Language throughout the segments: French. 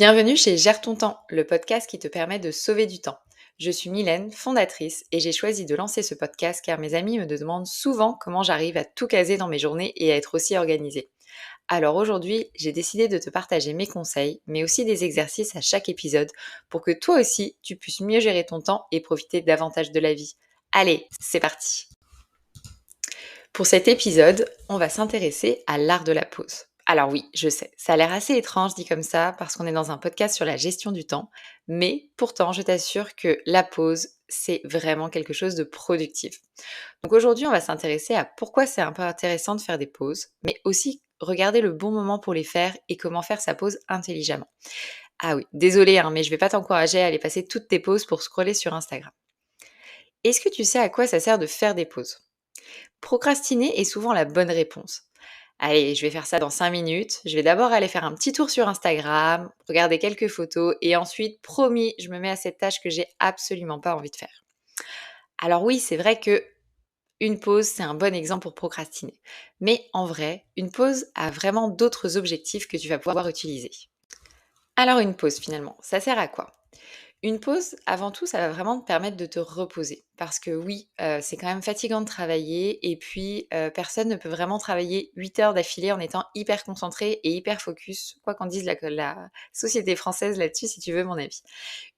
Bienvenue chez Gère ton temps, le podcast qui te permet de sauver du temps. Je suis Mylène, fondatrice, et j'ai choisi de lancer ce podcast car mes amis me demandent souvent comment j'arrive à tout caser dans mes journées et à être aussi organisée. Alors aujourd'hui, j'ai décidé de te partager mes conseils, mais aussi des exercices à chaque épisode pour que toi aussi, tu puisses mieux gérer ton temps et profiter davantage de la vie. Allez, c'est parti! Pour cet épisode, on va s'intéresser à l'art de la pause. Alors oui, je sais, ça a l'air assez étrange dit comme ça parce qu'on est dans un podcast sur la gestion du temps, mais pourtant je t'assure que la pause, c'est vraiment quelque chose de productif. Donc aujourd'hui, on va s'intéresser à pourquoi c'est un peu intéressant de faire des pauses, mais aussi regarder le bon moment pour les faire et comment faire sa pause intelligemment. Ah oui, désolé, mais je vais pas t'encourager à aller passer toutes tes pauses pour scroller sur Instagram. Est-ce que tu sais à quoi ça sert de faire des pauses? Procrastiner est souvent la bonne réponse. Allez, je vais faire ça dans 5 minutes. Je vais d'abord aller faire un petit tour sur Instagram, regarder quelques photos et ensuite, promis, je me mets à cette tâche que j'ai absolument pas envie de faire. Alors oui, c'est vrai que une pause, c'est un bon exemple pour procrastiner. Mais en vrai, une pause a vraiment d'autres objectifs que tu vas pouvoir utiliser. Alors une pause finalement, ça sert à quoi? Une pause, avant tout, ça va vraiment te permettre de te reposer. Parce que oui, c'est quand même fatigant de travailler et puis, personne ne peut vraiment travailler 8 heures d'affilée en étant hyper concentré et hyper focus, quoi qu'en dise la société française là-dessus, si tu veux mon avis.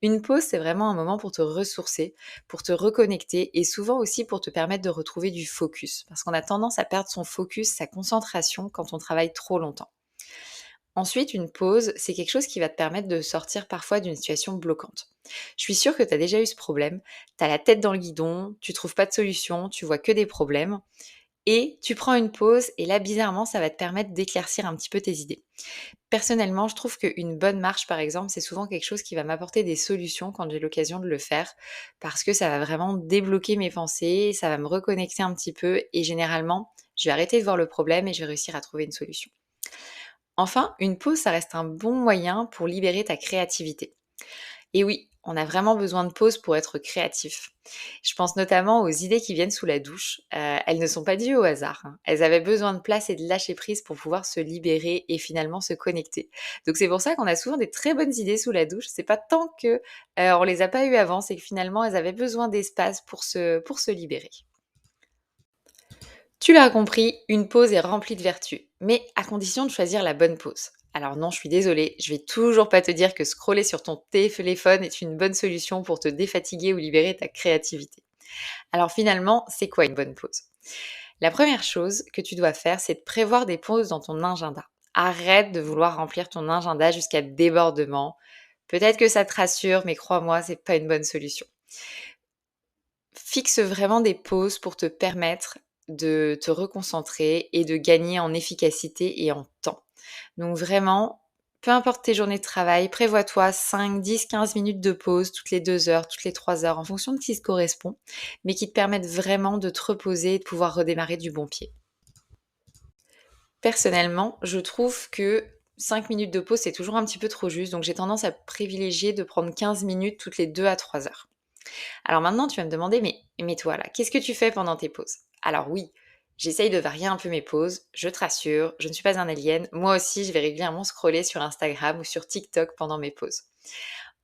Une pause, c'est vraiment un moment pour te ressourcer, pour te reconnecter et souvent aussi pour te permettre de retrouver du focus. Parce qu'on a tendance à perdre son focus, sa concentration quand on travaille trop longtemps. Ensuite, une pause, c'est quelque chose qui va te permettre de sortir parfois d'une situation bloquante. Je suis sûre que tu as déjà eu ce problème. Tu as la tête dans le guidon, tu trouves pas de solution, tu vois que des problèmes. Et tu prends une pause et là, bizarrement, ça va te permettre d'éclaircir un petit peu tes idées. Personnellement, je trouve qu'une bonne marche, par exemple, c'est souvent quelque chose qui va m'apporter des solutions quand j'ai l'occasion de le faire, parce que ça va vraiment débloquer mes pensées, ça va me reconnecter un petit peu et généralement, je vais arrêter de voir le problème et je vais réussir à trouver une solution. Enfin, une pause, ça reste un bon moyen pour libérer ta créativité. Et oui, on a vraiment besoin de pause pour être créatif. Je pense notamment aux idées qui viennent sous la douche. Elles ne sont pas dues au hasard, hein. Elles avaient besoin de place et de lâcher prise pour pouvoir se libérer et finalement se connecter. Donc c'est pour ça qu'on a souvent des très bonnes idées sous la douche. C'est pas tant que on les a pas eues avant, c'est que finalement elles avaient besoin d'espace pour se libérer. Tu l'as compris, une pause est remplie de vertus, mais à condition de choisir la bonne pause. Alors non, je suis désolée, je vais toujours pas te dire que scroller sur ton téléphone est une bonne solution pour te défatiguer ou libérer ta créativité. Alors finalement, c'est quoi une bonne pause? La première chose que tu dois faire, c'est de prévoir des pauses dans ton agenda. Arrête de vouloir remplir ton agenda jusqu'à débordement. Peut-être que ça te rassure, mais crois-moi, c'est pas une bonne solution. Fixe vraiment des pauses pour te permettre de te reconcentrer et de gagner en efficacité et en temps. Donc vraiment, peu importe tes journées de travail, prévois-toi 5, 10, 15 minutes de pause toutes les 2 heures, toutes les 3 heures, en fonction de ce qui te correspond, mais qui te permettent vraiment de te reposer et de pouvoir redémarrer du bon pied. Personnellement, je trouve que 5 minutes de pause, c'est toujours un petit peu trop juste, donc j'ai tendance à privilégier de prendre 15 minutes toutes les 2 à 3 heures. Alors maintenant, tu vas me demander, mais toi là, qu'est-ce que tu fais pendant tes pauses? Alors oui, j'essaye de varier un peu mes pauses, je te rassure, je ne suis pas un alien. Moi aussi, je vais régulièrement scroller sur Instagram ou sur TikTok pendant mes pauses.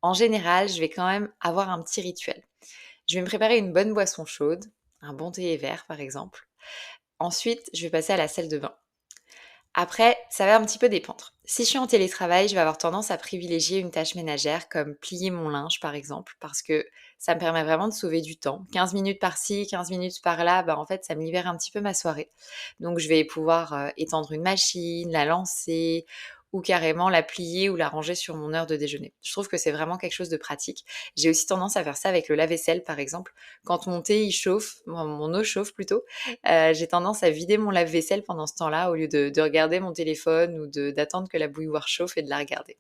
En général, je vais quand même avoir un petit rituel. Je vais me préparer une bonne boisson chaude, un bon thé vert par exemple. Ensuite, je vais passer à la salle de bain. Après, ça va un petit peu dépendre. Si je suis en télétravail, je vais avoir tendance à privilégier une tâche ménagère comme plier mon linge par exemple, parce que ça me permet vraiment de sauver du temps. 15 minutes par-ci, 15 minutes par-là, en fait, ça me libère un petit peu ma soirée. Donc je vais pouvoir étendre une machine, la lancer ou carrément la plier ou la ranger sur mon heure de déjeuner. Je trouve que c'est vraiment quelque chose de pratique. J'ai aussi tendance à faire ça avec le lave-vaisselle par exemple. Quand mon thé il chauffe, mon eau chauffe plutôt, j'ai tendance à vider mon lave-vaisselle pendant ce temps-là au lieu de regarder mon téléphone ou d'attendre que la bouilloire chauffe et de la regarder.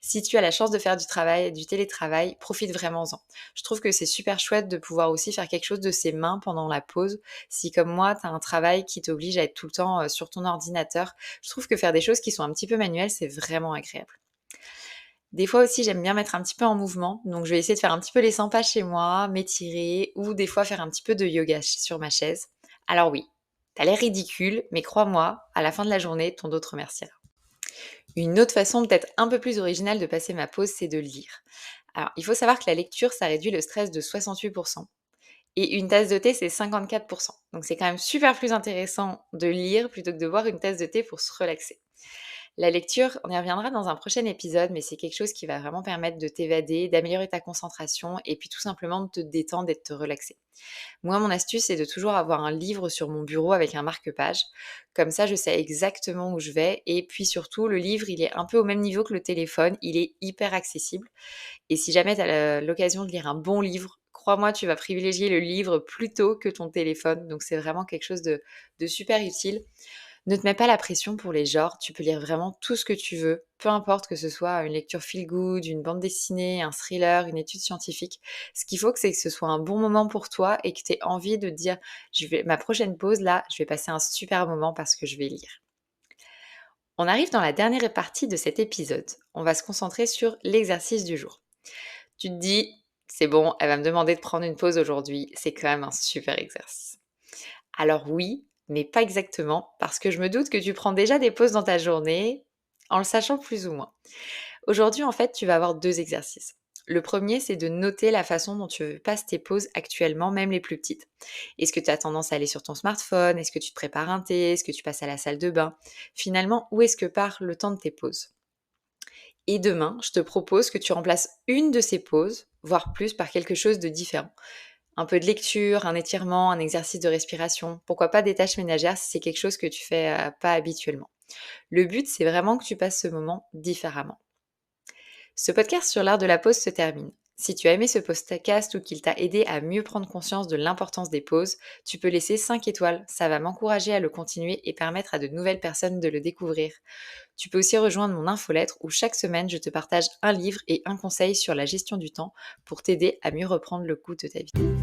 Si tu as la chance de faire du télétravail, profite vraiment-en. Je trouve que c'est super chouette de pouvoir aussi faire quelque chose de ses mains pendant la pause. Si comme moi, tu as un travail qui t'oblige à être tout le temps sur ton ordinateur, je trouve que faire des choses qui sont un petit peu manuelles, c'est vraiment agréable. Des fois aussi, j'aime bien mettre un petit peu en mouvement, donc je vais essayer de faire un petit peu les 100 pas chez moi, m'étirer ou des fois faire un petit peu de yoga sur ma chaise. Alors oui, t'as l'air ridicule, mais crois-moi, à la fin de la journée, ton dos te remerciera. Une autre façon peut-être un peu plus originale de passer ma pause, c'est de lire. Alors, il faut savoir que la lecture, ça réduit le stress de 68%. Et une tasse de thé, c'est 54%. Donc c'est quand même super plus intéressant de lire plutôt que de boire une tasse de thé pour se relaxer. La lecture, on y reviendra dans un prochain épisode, mais c'est quelque chose qui va vraiment permettre de t'évader, d'améliorer ta concentration et puis tout simplement de te détendre et de te relaxer. Moi, mon astuce, c'est de toujours avoir un livre sur mon bureau avec un marque-page. Comme ça, je sais exactement où je vais. Et puis surtout, le livre, il est un peu au même niveau que le téléphone. Il est hyper accessible. Et si jamais tu as l'occasion de lire un bon livre, crois-moi, tu vas privilégier le livre plutôt que ton téléphone. Donc c'est vraiment quelque chose de super utile. Ne te mets pas la pression pour les genres, tu peux lire vraiment tout ce que tu veux, peu importe que ce soit une lecture feel good, une bande dessinée, un thriller, une étude scientifique. Ce qu'il faut, c'est que ce soit un bon moment pour toi et que tu aies envie de te dire, ma prochaine pause là, je vais passer un super moment parce que je vais lire. On arrive dans la dernière partie de cet épisode. On va se concentrer sur l'exercice du jour. Tu te dis, c'est bon, elle va me demander de prendre une pause aujourd'hui, c'est quand même un super exercice. Alors oui, mais pas exactement, parce que je me doute que tu prends déjà des pauses dans ta journée, en le sachant plus ou moins. Aujourd'hui, en fait, tu vas avoir deux exercices. Le premier, c'est de noter la façon dont tu passes tes pauses actuellement, même les plus petites. Est-ce que tu as tendance à aller sur ton smartphone? Est-ce que tu te prépares un thé? Est-ce que tu passes à la salle de bain? Finalement, où est-ce que part le temps de tes pauses? Et demain, je te propose que tu remplaces une de ces pauses, voire plus, par quelque chose de différent. Un peu de lecture, un étirement, un exercice de respiration. Pourquoi pas des tâches ménagères si c'est quelque chose que tu fais pas habituellement. Le but, c'est vraiment que tu passes ce moment différemment. Ce podcast sur l'art de la pause se termine. Si tu as aimé ce podcast ou qu'il t'a aidé à mieux prendre conscience de l'importance des pauses, tu peux laisser 5 étoiles. Ça va m'encourager à le continuer et permettre à de nouvelles personnes de le découvrir. Tu peux aussi rejoindre mon infolettre où chaque semaine je te partage un livre et un conseil sur la gestion du temps pour t'aider à mieux reprendre le coup de ta vie.